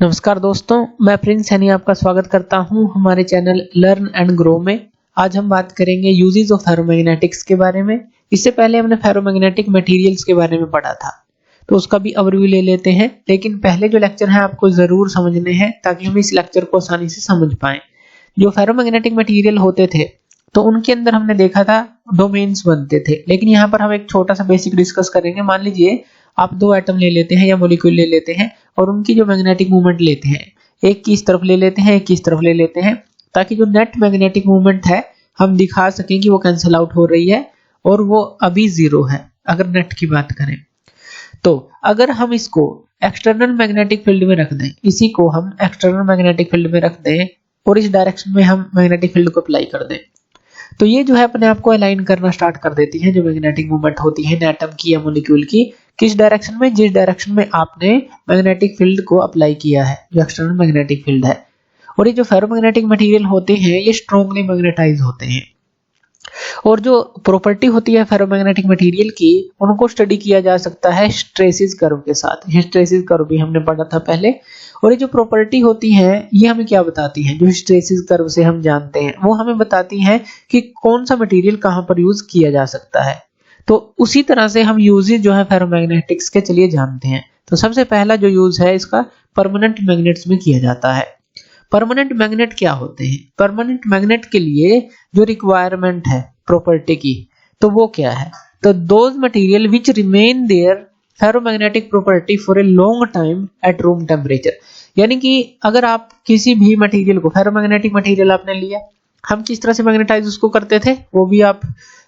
नमस्कार दोस्तों, मैं प्रिंस सैनी आपका स्वागत करता हूं हमारे चैनल लर्न एंड ग्रो में। आज हम बात करेंगे यूजेस ऑफ फेरोमैग्नेटिक्स के बारे में। इससे पहले हमने फेरोमैग्नेटिक मटेरियल्स के बारे में पढ़ा था, तो उसका भी ओवरव्यू ले लेते हैं। लेकिन पहले जो लेक्चर है आपको जरूर समझने हैं ताकि हम इस लेक्चर को आसानी से समझ पाएं। जो फेरोमैग्नेटिक मटेरियल होते थे तो उनके अंदर हमने देखा था डोमेन्स बनते थे, लेकिन यहाँ पर हम एक छोटा सा बेसिक डिस्कस करेंगे। मान लीजिए आप दो एटम ले लेते हैं या मॉलिक्यूल ले लेते हैं और उनकी जो मैग्नेटिक मूवमेंट लेते हैं, एक की इस तरफ ले लेते हैं, एक की इस तरफ ले लेते हैं, ताकि जो नेट मैग्नेटिक मूवमेंट है हम दिखा सकें कि वो कैंसिल आउट हो रही है और वो अभी जीरो है अगर नेट की बात करें। तो अगर हम इसको एक्सटर्नल मैग्नेटिक फील्ड में रख दें, इसी को हम एक्सटर्नल मैग्नेटिक फील्ड में रख दें और इस डायरेक्शन में हम मैग्नेटिक फील्ड को अप्लाई कर दें, तो ये जो है अपने आप को अलाइन करना स्टार्ट कर देती है। जो मैग्नेटिक मूवमेंट होती है एटम की या मॉलिक्यूल की, किस डायरेक्शन में, जिस डायरेक्शन में आपने मैग्नेटिक फील्ड को अप्लाई किया है, जो एक्सटर्नल मैग्नेटिक फील्ड है। और ये जो फेरोमैग्नेटिक मटेरियल होते हैं ये स्ट्रांगली मैग्नेटाइज होते हैं। और जो प्रॉपर्टी होती है फेरोमैग्नेटिक मटेरियल की, उनको स्टडी किया जा सकता है हिस्टैरिसीस कर्व के साथ। हिस्टैरिसीस कर्व भी हमने पढ़ा था पहले। और ये जो प्रॉपर्टी होती है ये हमें क्या बताती है, जो हिस्टैरिसीस कर्व से हम जानते हैं, वो हमें बताती है कि कौन सा मटेरियल कहां पर यूज किया जा सकता है। तो उसी तरह से हम यूजेस जो है फेरोमैग्नेटिक्स के चलिए जानते हैं। तो सबसे पहला जो यूज है इसका परमानेंट मैग्नेट्स में किया जाता है। परमानेंट मैग्नेट क्या होते हैं? परमानेंट मैग्नेट के लिए जो रिक्वायरमेंट है प्रॉपर्टी की, तो वो क्या है? तो those material which remain there ferromagnetic property for a long time at room temperature. यानी कि अगर आप किसी भी मटेरियल को, फेरोमैग्नेटिक मटेरियल आपने लिया, हम किस तरह से मैग्नेटाइज उसको करते थे वो भी आप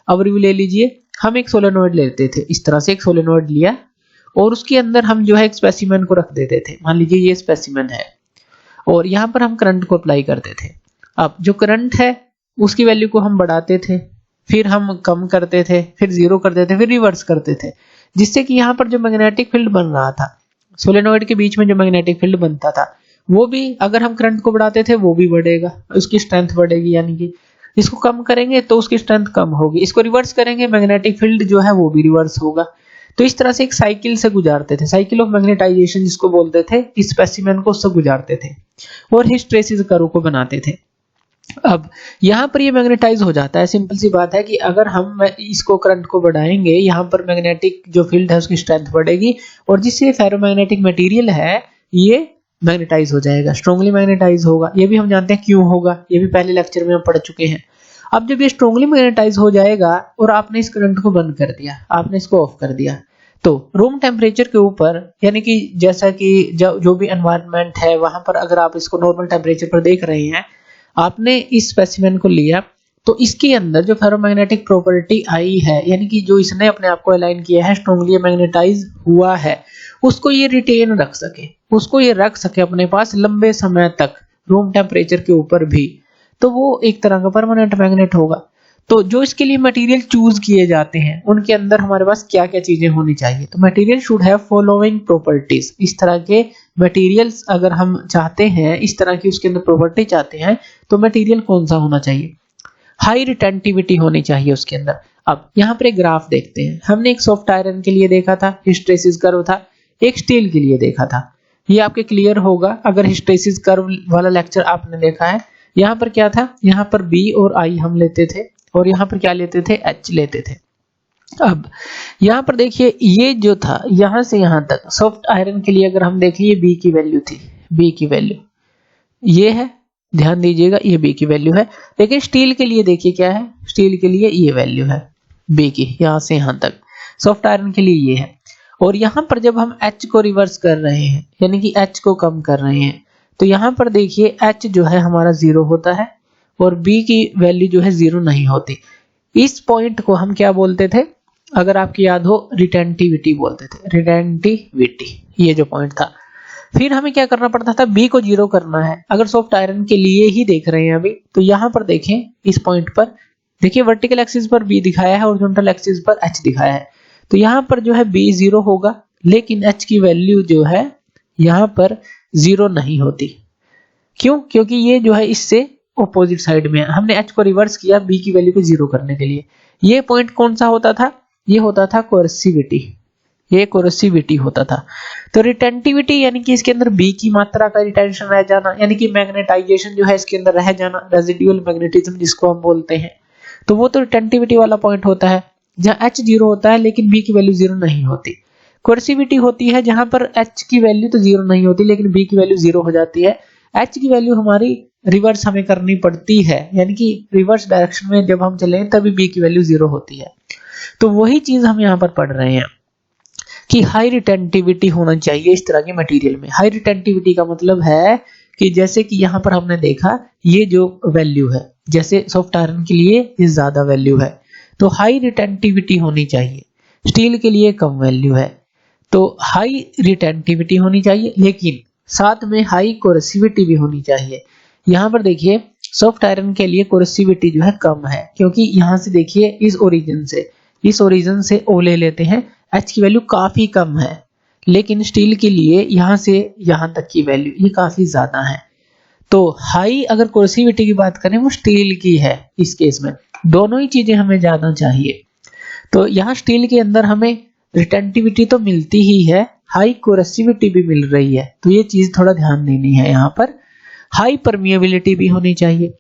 ओवरव्यू ले लीजिए। हम एक सोलेनोइड लेते थे, इस तरह से एक सोलेनोइड लिया और उसके अंदर हम जो है एक स्पेसिमेन को रख देते थे। मान लीजिए ये स्पेसिमेन है और यहाँ पर हम करंट को अप्लाई करते थे। अब जो करंट है उसकी वैल्यू को हम बढ़ाते थे, फिर हम कम करते थे, फिर जीरो कर देते, फिर रिवर्स करते थे, जिससे कि यहाँ पर जो मैग्नेटिक फील्ड बन रहा था, सोलेनोइड के बीच में जो मैग्नेटिक फील्ड बनता था, वो भी अगर हम करंट को बढ़ाते थे वो भी बढ़ेगा, उसकी स्ट्रेंथ बढ़ेगी। यानी कि इसको कम करेंगे तो उसकी स्ट्रेंथ कम होगी, इसको रिवर्स करेंगे मैग्नेटिक फील्ड जो है वो भी रिवर्स होगा। तो इस तरह से एक साइकिल से गुजारते थे, साइकिल ऑफ मैग्नेटाइजेशन जिसको बोलते थे, इस स्पेसिमेन को उससे गुजारते थे और हिस्टैरिसीस कर्व को बनाते थे। अब यहाँ पर ये मैग्नेटाइज हो जाता है। सिंपल सी बात है कि अगर हम इसको करंट को बढ़ाएंगे, यहाँ पर मैग्नेटिक जो फील्ड है उसकी स्ट्रेंथ बढ़ेगी और जिससे फेरोमैग्नेटिक मटेरियल है ये मैग्नेटाइज हो जाएगा, स्ट्रांगली मैग्नेटाइज होगा। ये भी हम जानते हैं क्यों होगा, ये भी पहले लेक्चर में हम पढ़ चुके हैं। अब जब ये स्ट्रांगली मैग्नेटाइज हो जाएगा और आपने इस करंट को बंद कर दिया, आपने इसको ऑफ कर दिया, तो रूम टेम्परेचर के ऊपर, यानी कि जैसा कि जो भी एनवायरनमेंट है वहां पर अगर आप इसको नॉर्मल टेम्परेचर पर देख रहे हैं, आपने इस स्पेसिमेन को लिया, तो इसके अंदर जो फेरोमैग्नेटिक प्रॉपर्टी आई है, यानी कि जो इसने अपने आप को अलाइन किया है, स्ट्रांगली मैग्नेटाइज हुआ है, उसको ये रिटेन रख सके, उसको ये रख सके अपने पास लंबे समय तक रूम टेम्परेचर के ऊपर भी, तो वो एक तरह का परमानेंट मैग्नेट होगा। तो जो इसके लिए मटेरियल चूज किए जाते हैं उनके अंदर हमारे पास क्या क्या चीजें होनी चाहिए? तो material should have following properties. इस तरह के मटेरियल्स अगर हम चाहते हैं, इस तरह की उसके अंदर प्रॉपर्टी चाहते हैं, तो मटेरियल कौन सा होना चाहिए? हाई रिटेंटिविटी होनी चाहिए उसके अंदर। अब यहाँ पर एक ग्राफ देखते हैं। हमने एक सॉफ्ट आयरन के लिए देखा था, हिस्टैरिसीस कर्व था, एक स्टील के लिए देखा था। ये आपके क्लियर होगा अगर हिस्टैरिसीस कर्व वाला लेक्चर आपने देखा है। यहाँ पर क्या था, यहाँ पर बी और आई हम लेते थे और यहाँ पर क्या लेते थे, एच लेते थे। अब यहाँ पर देखिए ये जो था यहाँ से यहाँ तक सॉफ्ट आयरन के लिए अगर हम देखें, ये बी की वैल्यू थी, बी की वैल्यू ये है, ध्यान दीजिएगा ये बी की वैल्यू है। लेकिन स्टील के लिए देखिए क्या है, स्टील के लिए ये वैल्यू है बी की, यहाँ से यहाँ तक सॉफ्ट आयरन के लिए ये है। और यहाँ पर जब हम एच को रिवर्स कर रहे हैं, यानी कि एच को कम कर रहे हैं, तो यहाँ पर देखिए एच जो है हमारा जीरो होता है और बी की वैल्यू जो है जीरो नहीं होती। इस पॉइंट को हम क्या बोलते थे, अगर आपकी याद हो, रिटेंटिविटी बोलते थे, रिटेंटिविटी, ये जो पॉइंट था। फिर हमें क्या करना पड़ता था, बी को जीरो करना है। अगर सॉफ्ट आयरन के लिए ही देख रहे हैं अभी, तो यहाँ पर देखें, इस पॉइंट पर देखिए वर्टिकल एक्सिस पर बी दिखाया है, हॉरिजॉन्टल एक्सिस पर एच दिखाया है। तो यहाँ पर जो है बी जीरो होगा, लेकिन एच की वैल्यू जो है यहाँ पर जीरो नहीं होती। क्यों? क्योंकि ये जो है इससे ऑपोजिट साइड में है। हमने एच को रिवर्स किया बी की वैल्यू को जीरो करने के लिए। ये पॉइंट कौन सा होता था, ये होता था कोएर्सिविटी। ये कोरोसिविटी होता था। तो रिटेंटिविटी यानी कि इसके अंदर बी की मात्रा का रिटेंशन रह जाना, यानी कि मैग्नेटाइजेशन जो है इसके अंदर रह जाना, रेजिडुअल मैग्नेटिज्म जिसको हम बोलते हैं। तो वो तो रिटेंटिविटी वाला पॉइंट होता है जहां H 0 होता है लेकिन B की वैल्यू 0 नहीं होती। कोरोसिविटी होती है जहां पर H की वैल्यू तो 0 नहीं होती लेकिन B की वैल्यू 0 हो जाती है। H की वैल्यू हमारी रिवर्स हमें करनी पड़ती है, यानी कि रिवर्स डायरेक्शन में जब हम चलें तभी B की वैल्यू 0 होती है। तो वही चीज हम यहाँ पर पढ़ रहे हैं कि हाई रिटेंटिविटी होना चाहिए इस तरह के मटेरियल में। हाई रिटेंटिविटी का मतलब है कि जैसे कि यहाँ पर हमने देखा ये जो वैल्यू है, जैसे सॉफ्ट आयरन के लिए ये ज्यादा वैल्यू है तो हाई रिटेंटिविटी होनी चाहिए, स्टील के लिए कम वैल्यू है तो हाई रिटेंटिविटी होनी चाहिए, लेकिन साथ में हाई कोरोसिविटी भी होनी चाहिए। यहाँ पर देखिए सॉफ्ट आयरन के लिए कोरोसिविटी जो है कम है, क्योंकि यहाँ से देखिए इस ओरिजिन से O ले लेते हैं, H की वैल्यू काफी कम है, लेकिन स्टील के लिए यहाँ से यहाँ तक की वैल्यू ये काफी ज्यादा है। तो हाई अगर कोरोसिविटी की बात करें वो स्टील की है, इस केस में दोनों ही चीजें हमें ज्यादा चाहिए। तो यहाँ स्टील के अंदर हमें रिटेंटिविटी तो मिलती ही है, हाई कोरोसिविटी भी मिल रही है, तो ये चीज थोड़ा ध्यान देनी है। यहाँ पर हाई परमिएबिलिटी भी होनी चाहिए।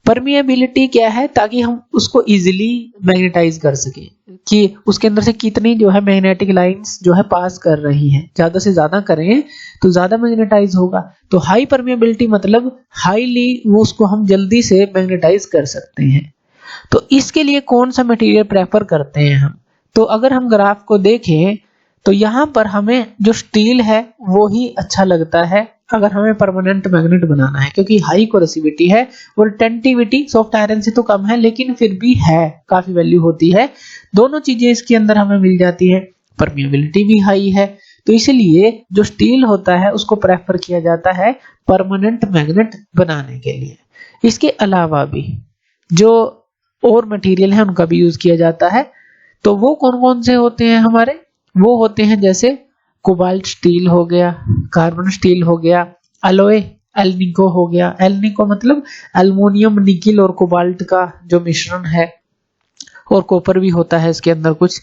परमिएबिलिटी क्या है, ताकि हम उसको इजीली मैग्नेटाइज कर सकें कि उसके अंदर से कितनी जो है मैग्नेटिक लाइंस जो है पास कर रही हैं, ज्यादा से ज्यादा करें तो ज्यादा मैग्नेटाइज होगा। तो हाई परमिएबिलिटी मतलब हाईली वो उसको हम जल्दी से मैग्नेटाइज कर सकते हैं। तो इसके लिए कौन सा मटेरियल प्रेफर करते हैं हम, तो अगर हम ग्राफ को देखें तो यहाँ पर हमें जो स्टील है वो ही अच्छा लगता है अगर हमें परमानेंट मैग्नेट बनाना है, क्योंकि हाई कोरोसिविटी है और रिटेंटिविटी सॉफ्ट आयरन से तो कम है लेकिन फिर भी है, काफी वैल्यू होती है। दोनों चीजें इसके अंदर हमें मिल जाती है, परमिएबिलिटी भी हाई है, तो इसलिए जो स्टील होता है उसको प्रेफर किया जाता है परमानेंट मैग्नेट बनाने के लिए। इसके अलावा भी जो और मटेरियल है उनका भी यूज किया जाता है। तो वो कौन कौन से होते हैं हमारे, वो होते हैं जैसे कोबाल्ट स्टील हो गया, कार्बन स्टील हो गया, अलॉय एल्निको हो गया। एल्निको मतलब एल्युमिनियम, निकिल और कोबाल्ट का जो मिश्रण है, और कॉपर भी होता है इसके अंदर कुछ।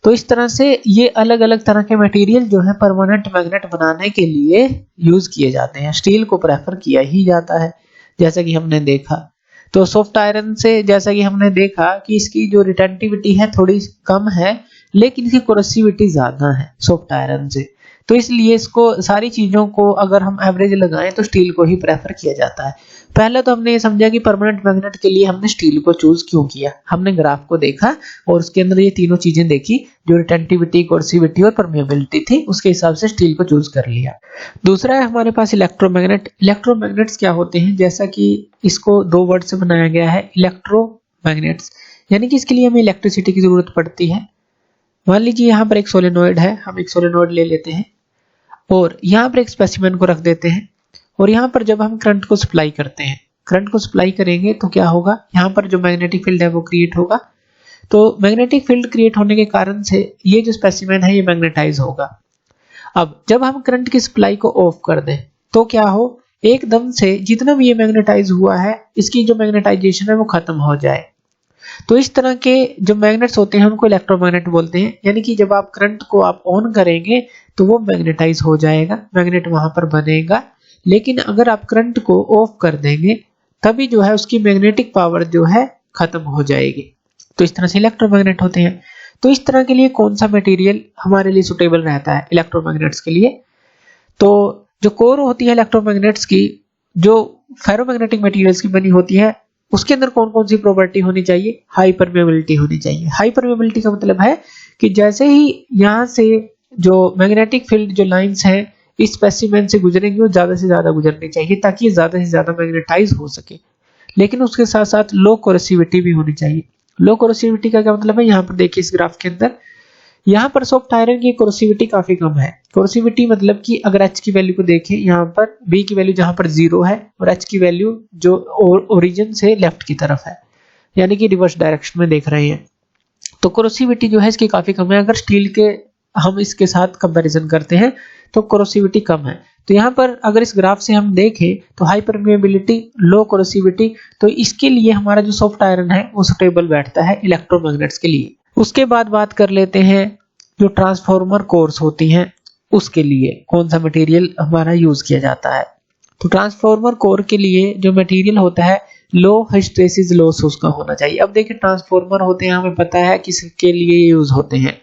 तो इस तरह से ये अलग अलग तरह के मटेरियल जो है परमानेंट मैग्नेट बनाने के लिए यूज किए जाते हैं। स्टील को प्रेफर किया ही जाता है जैसा कि हमने देखा। तो सॉफ्ट आयरन से जैसा कि हमने देखा कि इसकी जो रिटेंटिविटी है थोड़ी कम है लेकिन इसकी कोरोसिविटी ज्यादा है सॉफ्ट आयरन से, तो इसलिए इसको सारी चीजों को अगर हम एवरेज लगाएं तो स्टील को ही प्रेफर किया जाता है। पहले तो हमने ये समझा कि परमानेंट मैग्नेट के लिए हमने स्टील को चूज क्यों किया, हमने ग्राफ को देखा और उसके अंदर ये तीनों चीजें देखी जो रिटेंटिविटी, कोरोसिविटी और परमिएबिलिटी थी, उसके हिसाब से स्टील को चूज कर लिया। दूसरा है हमारे पास इलेक्ट्रोमैग्नेट। इलेक्ट्रोमैग्नेट्स क्या होते हैं, जैसा कि इसको दो वर्ड से बनाया गया है इलेक्ट्रोमैग्नेट्स, यानी कि इसके लिए हमें इलेक्ट्रिसिटी की जरूरत पड़ती है। मान लीजिए यहाँ पर एक सोलेनोइड है, हम एक सोलेनोइड ले लेते हैं और यहाँ पर एक स्पेसिमेन को रख देते हैं और यहाँ पर जब हम करंट को सप्लाई करते हैं, करंट को सप्लाई करेंगे तो क्या होगा, यहाँ पर जो मैग्नेटिक फील्ड है वो क्रिएट होगा। तो मैग्नेटिक फील्ड क्रिएट होने के कारण से ये जो स्पेसिमेन है ये मैग्नेटाइज होगा। अब जब हम करंट की सप्लाई को ऑफ कर दें तो क्या हो, एकदम से जितना भी ये मैग्नेटाइज हुआ है इसकी जो मैग्नेटाइजेशन है वो खत्म हो जाए। तो इस तरह के जो मैग्नेट्स होते हैं उनको इलेक्ट्रोमैग्नेट बोलते हैं, यानी कि जब आप करंट को आप ऑन करेंगे तो वो मैग्नेटाइज हो जाएगा, मैग्नेट वहां पर बनेगा। लेकिन अगर आप करंट को ऑफ कर देंगे तभी जो है उसकी मैग्नेटिक पावर जो है खत्म हो जाएगी। तो इस तरह से इलेक्ट्रोमैग्नेट होते हैं। तो इस तरह के लिए कौन सा मटेरियल हमारे लिए सुटेबल रहता है इलेक्ट्रोमैग्नेट्स के लिए, तो जो कोर होती है इलेक्ट्रोमैग्नेट्स की, जो फेरोमैग्नेटिक मटेरियल्स की बनी होती है, उसके अंदर कौन कौन सी प्रॉपर्टी होनी चाहिए, हाई परमिएबिलिटी होनी चाहिए। हाई परमिएबिलिटी का मतलब है कि जैसे ही यहाँ से जो मैग्नेटिक फील्ड जो लाइंस हैं इस स्पेसिमेन से गुजरेंगे वो ज्यादा से ज्यादा गुजरनी चाहिए ताकि ज्यादा से ज्यादा मैग्नेटाइज हो सके। लेकिन उसके साथ साथ लो कोरोसिविटी भी होनी चाहिए। लो कोरोसिविटी का क्या मतलब है, यहाँ पर देखिए इस ग्राफ के अंदर, यहाँ पर सॉफ्ट आयरन की कोरोसिविटी काफी कम है। कोरोसिविटी मतलब कि अगर H की वैल्यू को देखें, यहाँ पर B की वैल्यू जहां पर 0 है और H की वैल्यू जो ओरिजिन से लेफ्ट की तरफ है, यानी कि रिवर्स डायरेक्शन में देख रहे हैं, तो कोरोसिविटी जो है इसकी काफी कम है। अगर स्टील के हम इसके साथ कंपैरिजन करते हैं तो कोरोसिविटी कम है। तो यहाँ पर अगर इस ग्राफ से हम देखें तो हाई परमिएबिलिटी, लो कोरोसिविटी, तो इसके लिए हमारा जो सॉफ्ट आयरन है वो सुटेबल बैठता है इलेक्ट्रोमैग्नेट्स के लिए। उसके बाद बात कर लेते हैं जो ट्रांसफॉर्मर कोर्स होती हैं उसके लिए कौन सा मटेरियल हमारा यूज किया जाता है। तो ट्रांसफॉर्मर कोर के लिए जो मटेरियल होता है लो हिस्टैरिसीस लॉस उसका होना चाहिए। अब देखिए ट्रांसफॉर्मर होते हैं, हमें पता है किसके लिए यूज होते हैं।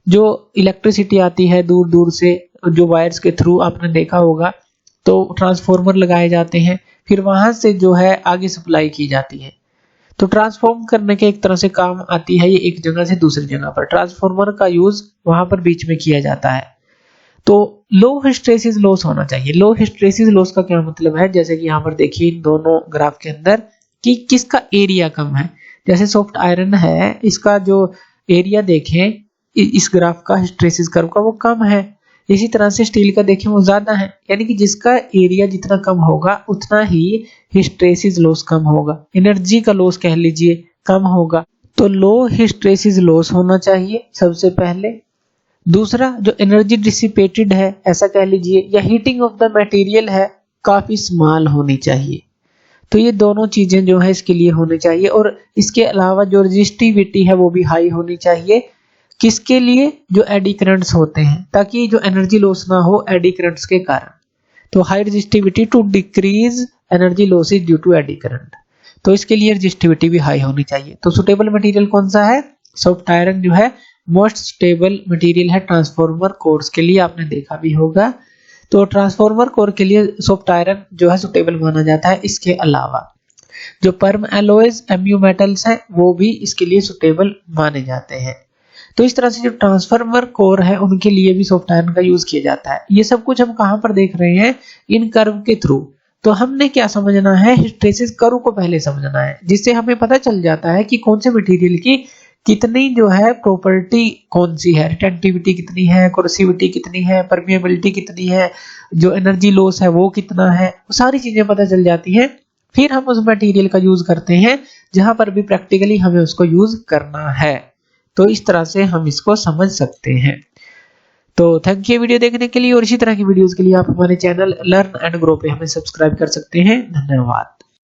जो इलेक्ट्रिसिटी आती है दूर दूर से, जो वायर्स के थ्रू आपने देखा होगा, तो ट्रांसफॉर्मर लगाए जाते हैं, फिर वहां से जो है आगे सप्लाई की जाती है। तो ट्रांसफॉर्म करने के एक तरह से काम आती है ये एक जगह से दूसरी जगह पर। ट्रांसफॉर्मर का यूज वहां पर बीच में किया जाता है। तो लो हिस्टैरिसीस लॉस होना चाहिए। लो हिस्टैरिसीस लॉस का क्या मतलब है, जैसे कि यहाँ पर देखिए इन दोनों ग्राफ के अंदर कि किसका एरिया कम है। जैसे सॉफ्ट आयरन है, इसका जो एरिया देखें इस ग्राफ का हिस्टैरिसीस कर्व का वो कम है। इसी तरह से स्टील का देखें वो ज्यादा है, यानी कि जिसका एरिया जितना कम होगा उतना ही हिस्टैरिसीस लॉस कम होगा, एनर्जी का लॉस कह लीजिए कम होगा। तो लो हिस्टैरिसीस लॉस होना चाहिए सबसे पहले। दूसरा जो एनर्जी डिसिपेटेड है ऐसा कह लीजिए, या हीटिंग ऑफ द मटेरियल है, काफी स्मॉल होनी चाहिए। तो ये दोनों चीजें जो है इसके लिए होनी चाहिए। और इसके अलावा जो रेजिस्टिविटी है वो भी हाई होनी चाहिए। किसके लिए, जो एडी करंट्स होते हैं, ताकि जो एनर्जी लॉस ना हो एडी करंट्स के कारण। तो high resistivity to decrease energy losses due to eddy current, तो इसके लिए रेजिस्टिविटी भी हाई होनी चाहिए। तो सुटेबल मटेरियल कौन सा है, सॉफ्ट आयरन जो है मोस्ट स्टेबल मटेरियल है ट्रांसफॉर्मर कोर्स के लिए, आपने देखा भी होगा। तो ट्रांसफॉर्मर कोर के लिए सॉफ्ट आयरन जो है सुटेबल माना जाता है। इसके अलावा जो परम एलॉयज एमयू मेटल्स हैं वो भी इसके लिए सुटेबल माने जाते हैं। तो इस तरह से जो ट्रांसफॉर्मर कोर है उनके लिए भी सॉफ्ट आयरन का यूज किया जाता है। ये सब कुछ हम कहां पर देख रहे हैं, इन कर्व के थ्रू। तो हमने क्या समझना है, हिस्टैरिसीस कर्व को पहले समझना है, जिससे हमें पता चल जाता है कि कौन से मटेरियल की कितनी जो है प्रॉपर्टी कौन सी है, रिटेंटिविटी कितनी है, कोरोसिविटी कितनी है, परमिएबिलिटी कितनी है, जो एनर्जी लॉस है वो कितना है, वो सारी चीजें पता चल जाती हैं। फिर हम उस मटेरियल का यूज करते हैं जहां पर भी प्रैक्टिकली हमें उसको यूज करना है। तो इस तरह से हम इसको समझ सकते हैं। तो थैंक यू वीडियो देखने के लिए, और इसी तरह की वीडियोस के लिए आप हमारे चैनल लर्न एंड ग्रो पे हमें सब्सक्राइब कर सकते हैं। धन्यवाद।